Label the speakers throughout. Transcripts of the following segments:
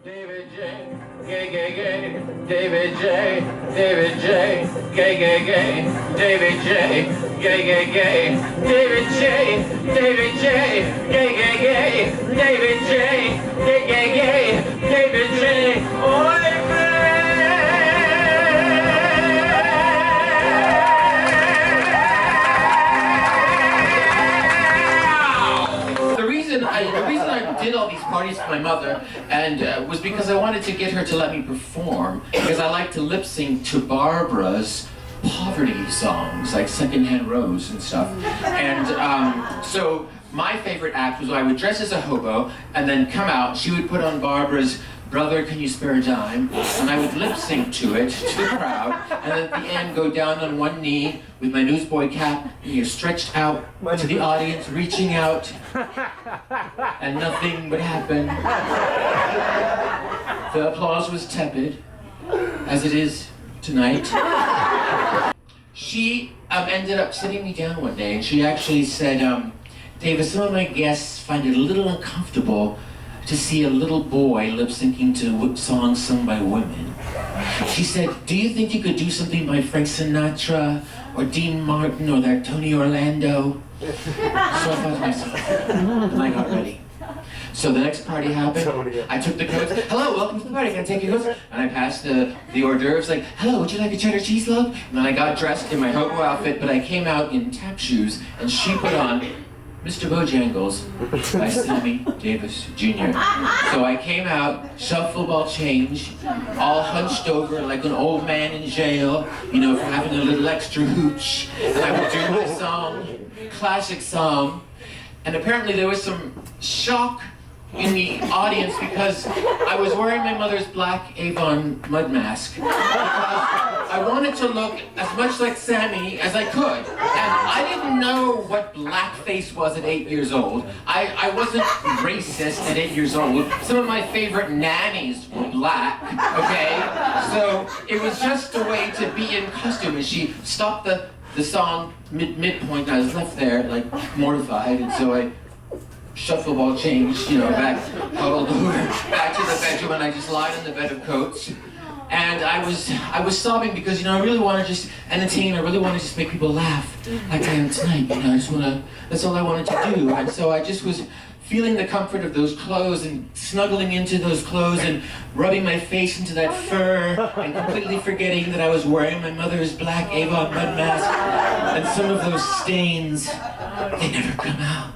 Speaker 1: David J, gay, gay, gay. David J, David J, gay, gay, gay. David J, gay, gay, gay. David J, David J, gay, gay, gay. David J, gay, gay, gay. David J, oh, the reason I did all these parties for my mother and was because I wanted to get her to let me perform, because I like to lip sync to Barbara's poverty songs like Secondhand Rose and stuff. And so my favorite act was when I would dress as a hobo and then come out. She would put on Barbara's Brother, Can You Spare a Dime? And I would lip sync to it, to the crowd, and then at the end go down on one knee with my newsboy cap, stretched out to the audience, reaching out, and nothing would happen. The applause was tepid, as it is tonight. She ended up sitting me down one day, and she actually said, David, some of my guests find it a little uncomfortable to see a little boy lip-syncing to songs sung by women. She said, do you think you could do something by Frank Sinatra or Dean Martin or that Tony Orlando? So I thought to myself, and I got ready. So the next party happened, I took the coats, hello, welcome to the party, can I take your coats? And I passed the hors d'oeuvres, like, hello, would you like a cheddar cheese love? And then I got dressed in my hobo outfit, but I came out in tap shoes, and she put on Mr. Bojangles by Sammy Davis Jr. So I came out, shuffle ball change, all hunched over like an old man in jail, for having a little extra hooch. And I would do my song, classic song. And apparently there was some shock in the audience because I was wearing my mother's black Avon mud mask. Because I wanted to look as much like Sammy as I could. And I didn't know what blackface was at 8 years old. I wasn't racist at 8 years old. Some of my favorite nannies were black, okay? So it was just a way to be in costume. And she stopped the song midpoint, and I was left there, like, mortified. And so I shuffle ball changed, back, huddled over, back to the bedroom, and I just lied on the bed of coats. And I was sobbing because, I really want to just entertain, I really want to just make people laugh like I am tonight, that's all I wanted to do. And so I just was feeling the comfort of those clothes and snuggling into those clothes and rubbing my face into that fur and completely forgetting that I was wearing my mother's black Avon mud mask. And some of those stains, they never come out.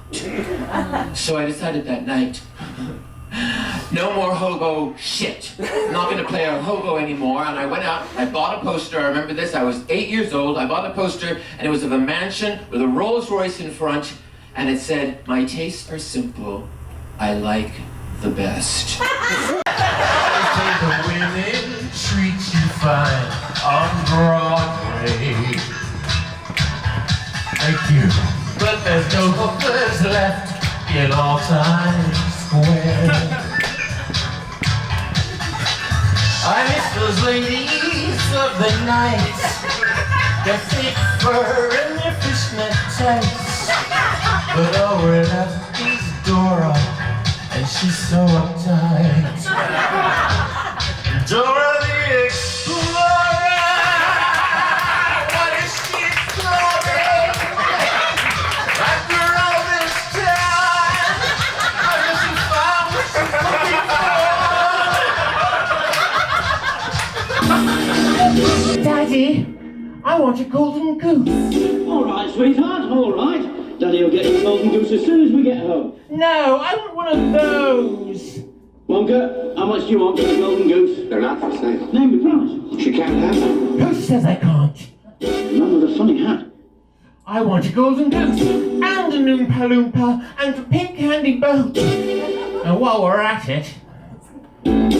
Speaker 1: So I decided that night, no more hobo shit. I'm not gonna play a hobo anymore. And I went out, I bought a poster, I remember this, I was 8 years old, I bought a poster, and it was of a mansion with a Rolls Royce in front, and it said, my tastes are simple, I like the best.
Speaker 2: The women treat you fine on Broadway. Thank you. But there's no hookers left in all Times Square. I miss those ladies of the night, their thick fur and their fishnet tights. But over left is Dora, and she's so uptight. Dora the Explorer, what is she exploring? After all this time, how does she find what she's looking for?
Speaker 3: Daddy, I want a golden goose.
Speaker 4: All right, sweetheart, all right. Daddy will get you a golden goose as soon as we get home.
Speaker 3: No, I want one of those.
Speaker 4: Wonka, how much do you want for the golden goose?
Speaker 5: They're not for sale.
Speaker 4: Name the price.
Speaker 5: She can't have them.
Speaker 3: Who says I can't?
Speaker 4: The man with a funny hat.
Speaker 3: I want a golden goose, and a Oompa Loompa, and a pink candy boat. And while we're at it, gooses,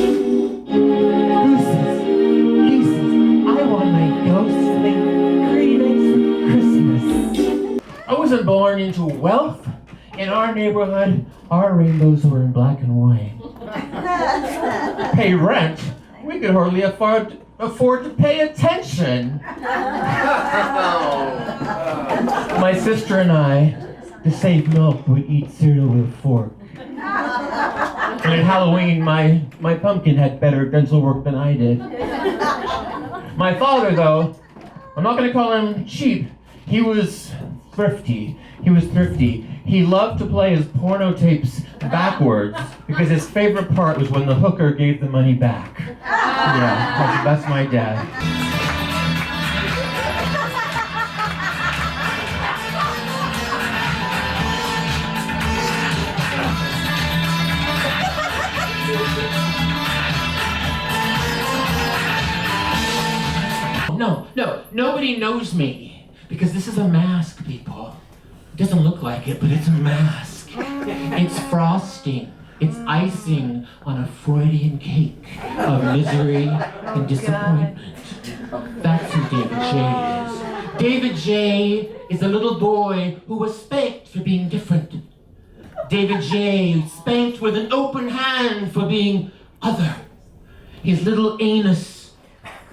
Speaker 3: I want my ghostly greetings for Christmas. I wasn't born into wealth. In our neighborhood, our rainbows were in black and white. Pay rent? We could hardly afford to pay attention. My sister and I, to save milk, would eat cereal with a fork. And at Halloween, my pumpkin had better dental work than I did. My father, though, I'm not going to call him cheap. He was thrifty. He loved to play his porno tapes backwards because his favorite part was when the hooker gave the money back. Yeah, that's my dad. No, nobody knows me because this is a mask, people. It doesn't look like it, but it's a mask. It's frosting. It's icing on a Freudian cake of misery and disappointment. That's who David J is. David J is a little boy who was spanked for being different. David J spanked with an open hand for being other. His little anus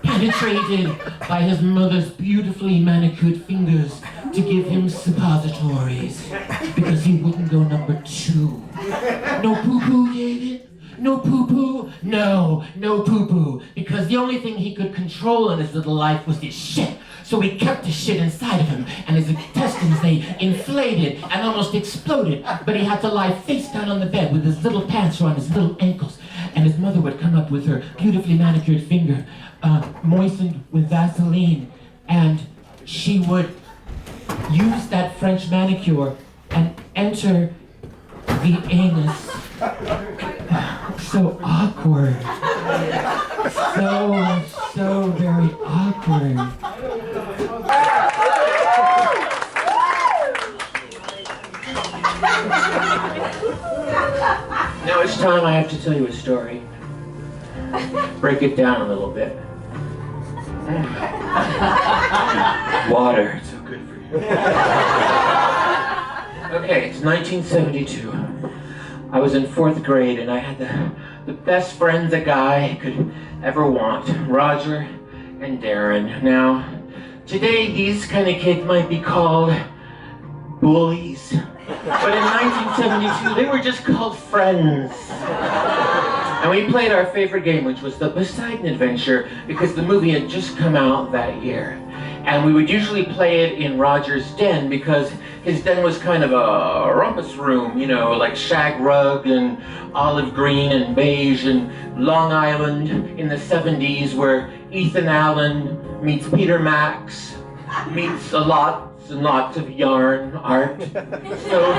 Speaker 3: penetrated by his mother's beautifully manicured fingers to give him suppositories because he wouldn't go number 2. No poo-poo, David? No poo-poo? No poo-poo. Because the only thing he could control in his little life was his shit. So he kept the shit inside of him, and his intestines, they inflated and almost exploded. But he had to lie face down on the bed with his little pants around his little ankles. And his mother would come up with her beautifully manicured finger, moistened with Vaseline, and she would use that French manicure and enter the anus. So awkward. So very awkward. Now it's time I have to tell you a story. Break it down a little bit. Water, it's so good for you. Okay, it's 1972. I was in 4th grade and I had the best friends a guy could ever want, Roger and Darren. Now, today these kind of kids might be called bullies, but in 1972 they were just called friends. And we played our favorite game, which was the Poseidon Adventure, because the movie had just come out that year. And we would usually play it in Roger's den because his den was kind of a rumpus room, you know, like shag rug and olive green and beige and Long Island in the 70s where Ethan Allen meets Peter Max, meets lots and lots of yarn art. So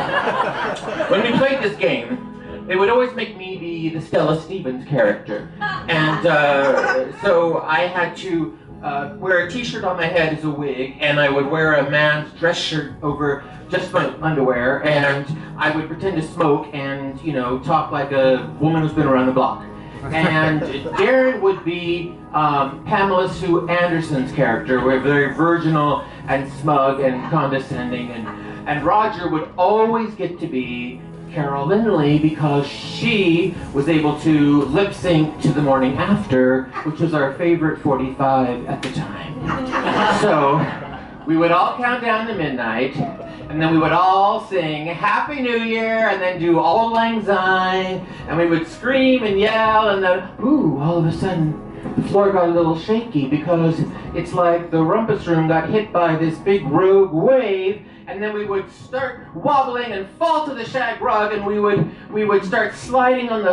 Speaker 3: when we played this game, they would always make me be the Stella Stevens character. And so I had to wear a t-shirt on my head as a wig, and I would wear a man's dress shirt over just my underwear, and I would pretend to smoke and, you know, talk like a woman who's been around the block. And Darren would be Pamela Sue Anderson's character, where very virginal and smug and condescending, and Roger would always get to be Carol Lindley because she was able to lip sync to The Morning After, which was our favorite 45 at the time. So we would all count down to midnight, and then we would all sing Happy New Year, and then do Auld Lang Syne, and we would scream and yell, and then, ooh, all of a sudden, the floor got a little shaky because it's like the rumpus room got hit by this big rogue wave, and then we would start wobbling and fall to the shag rug, and we would start sliding on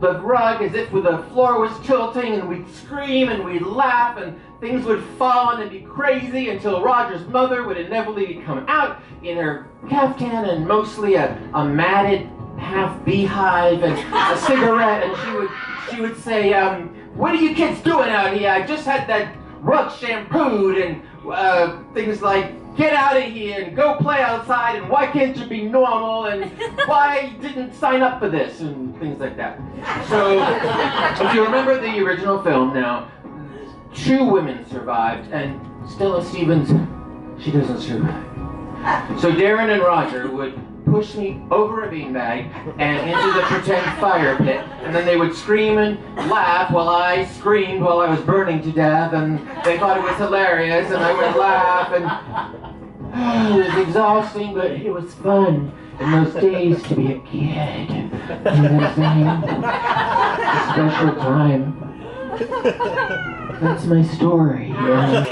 Speaker 3: the rug as if the floor was tilting, and we'd scream and we'd laugh, and things would fall on and be crazy until Roger's mother would inevitably come out in her caftan and mostly a matted half beehive and a cigarette, and she would say, what are you kids doing out here? I just had that rug shampooed, and things like, get out of here and go play outside, and why can't you be normal, and why didn't sign up for this, and things like that. So, if you remember the original film now, 2 women survived, and Stella Stevens, she doesn't survive. So Darren and Roger would push me over a beanbag and into the pretend fire pit, and then they would scream and laugh while I screamed while I was burning to death, and they thought it was hilarious, and I would laugh, and it was exhausting, but it was fun. And those days to be a kid. You know what I'm saying? A special time. That's my story. Yeah.